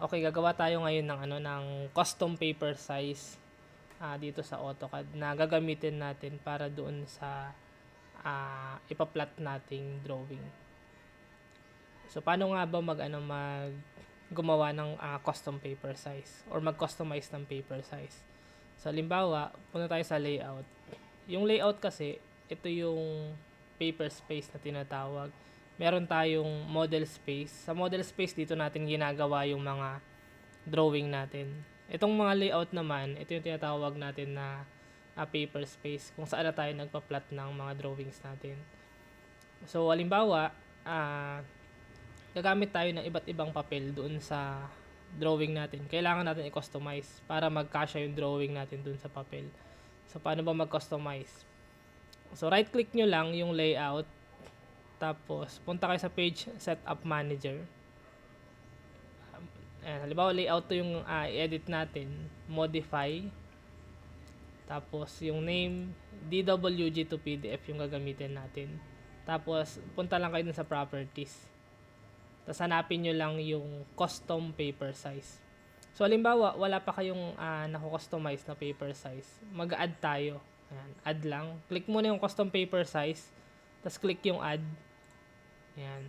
Okay, gagawa tayo ngayon ng ng custom paper size dito sa AutoCAD na gagamitin natin para doon sa ipa-plot nating drawing. So paano nga ba gumawa ng custom paper size or mag-customize ng paper size? So halimbawa, punta tayo sa layout. Yung layout kasi, ito yung paper space na tinatawag. Meron tayong model space. Sa model space, dito natin ginagawa yung mga drawing natin. Itong mga layout naman, ito yung tinatawag natin na paper space, kung saan na tayo nagpa-plot ng mga drawings natin. So, halimbawa, gagamit tayo ng iba't ibang papel doon sa drawing natin. Kailangan natin i-customize para magkasya yung drawing natin doon sa papel. So, paano ba mag-customize? So, right-click nyo lang yung layout. Tapos, punta kayo sa page Setup Manager. Halimbawa, layout to yung i-edit natin. Modify. Tapos, yung name, DWG to PDF yung gagamitin natin. Tapos, punta lang kayo dun sa Properties. Tapos, hanapin nyo lang yung Custom Paper Size. So, halimbawa, wala pa kayong naku-customize na paper size. Mag-add tayo. Ayan, add lang. Click muna yung Custom Paper Size. Tapos, click yung Add. Ayan.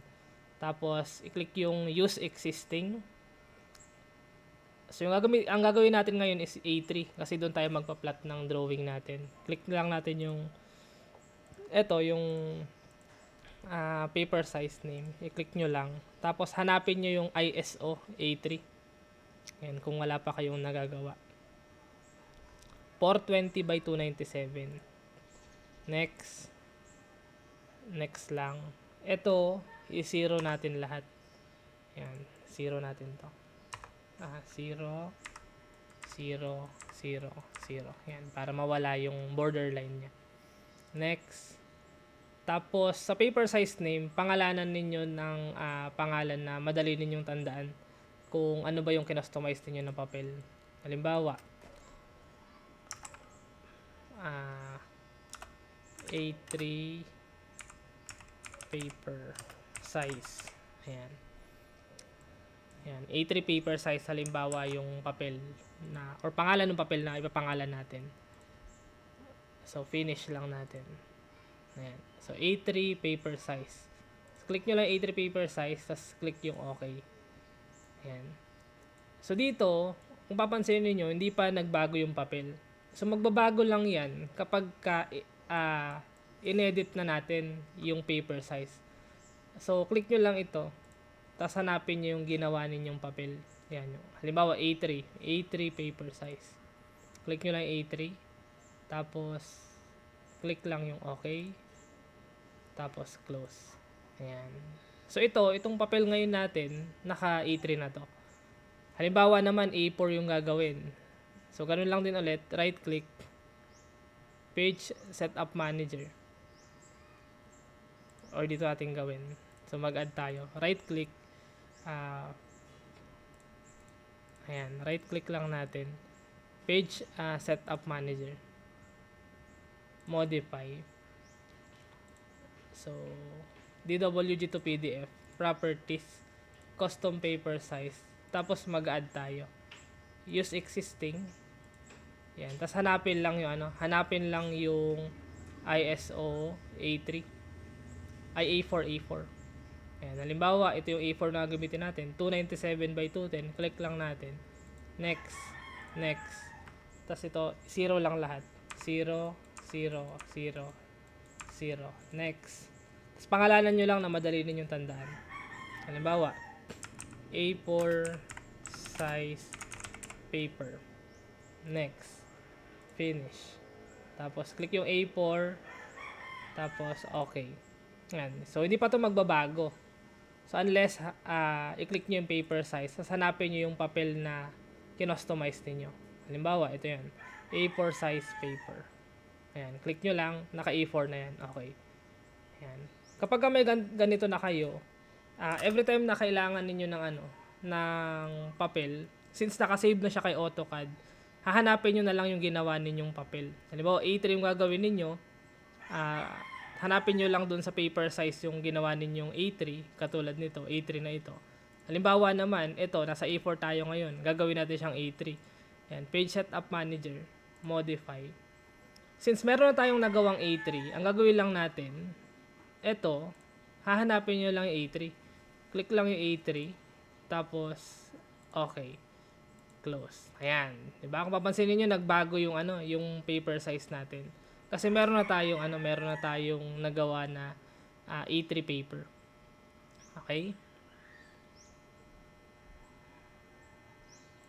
Tapos, i-click yung Use Existing. So, ang gagawin natin ngayon is A3 kasi doon tayo magpa-plot ng drawing natin. Click lang natin yung yung paper size name. I-click nyo lang. Tapos, hanapin nyo yung ISO A3. Ayan, kung wala pa kayong nagagawa. 420 by 297. Next. Next lang. Ito, i-zero natin lahat. Ayan, zero natin to. 0, 0, 0, 0. Ayan, para mawala yung borderline niya. Next. Tapos, sa paper size name, pangalanan ninyo ng pangalan na madali ninyong tandaan kung ano ba yung kinustomize niyo ng papel. Halimbawa, A3 paper size. Ayan. Ayan. A3 paper size, halimbawa yung papel na, or pangalan ng papel na ipapangalan natin. So, finish lang natin. Ayan. So, A3 paper size. So, click nyo lang A3 paper size, tapos click yung OK. Ayan. So, dito, kung papansin niyo hindi pa nagbago yung papel. So, magbabago lang yan kapag inedit na natin yung paper size. So, click nyo lang ito. Tapos, hanapin nyo yung ginawa ninyong papel. Yan. Halimbawa, A3 paper size. Click nyo lang A3. Tapos, click lang yung OK. Tapos, close. Ayan. So, itong papel ngayon natin, naka A3 na to. Halimbawa naman, A4 yung gagawin. So, ganun lang din ulit. Right-click. Page Setup Manager. Or dito natin gawin. So, mag-add tayo. Right-click. Ayan. Right-click lang natin. Page Setup Manager. Modify. So, DWG to PDF. Properties. Custom Paper Size. Tapos, mag-add tayo. Use Existing. Yan. Tapos, hanapin lang yung ISO A3. A4. Ayan. Halimbawa, ito yung A4 na gamitin natin. 297 by 210. Click lang natin. Next. Next. Tapos, ito, 0 lang lahat. 0, 0, 0, 0. Next. Tapos, pangalanan nyo lang na madali ninyong tandaan. Halimbawa, A4 size paper. Next. Finish. Tapos, click yung A4. Tapos, okay. Yan. So, hindi pa ito magbabago. So, unless i-click nyo yung paper size, tapos hanapin nyo yung papel na kinustomize niyo. Halimbawa, ito yan. A4 size paper. Ayan. Click nyo lang. Naka A4 na yan. Okay. Ayan. Kapag may ganito na kayo, every time na kailangan ninyo ng papel, since nakasave na siya kay AutoCAD, hahanapin nyo na lang yung ginawa ninyong papel. Halimbawa, A3 yung gagawin ninyo, hanapin nyo lang dun sa paper size yung ginawa ninyong A3, katulad nito, A3 na ito. Halimbawa naman, ito, nasa A4 tayo ngayon. Gagawin natin siyang A3. Yan, page setup manager, modify. Since meron na tayong nagawang A3, ang gagawin lang natin, ito, hahanapin nyo lang yung A3. Click lang yung A3, tapos, okay, close. Ayan, diba? Kung papansin niyo nagbago yung yung paper size natin. Kasi meron na tayong nagawa na A3 paper. Okay?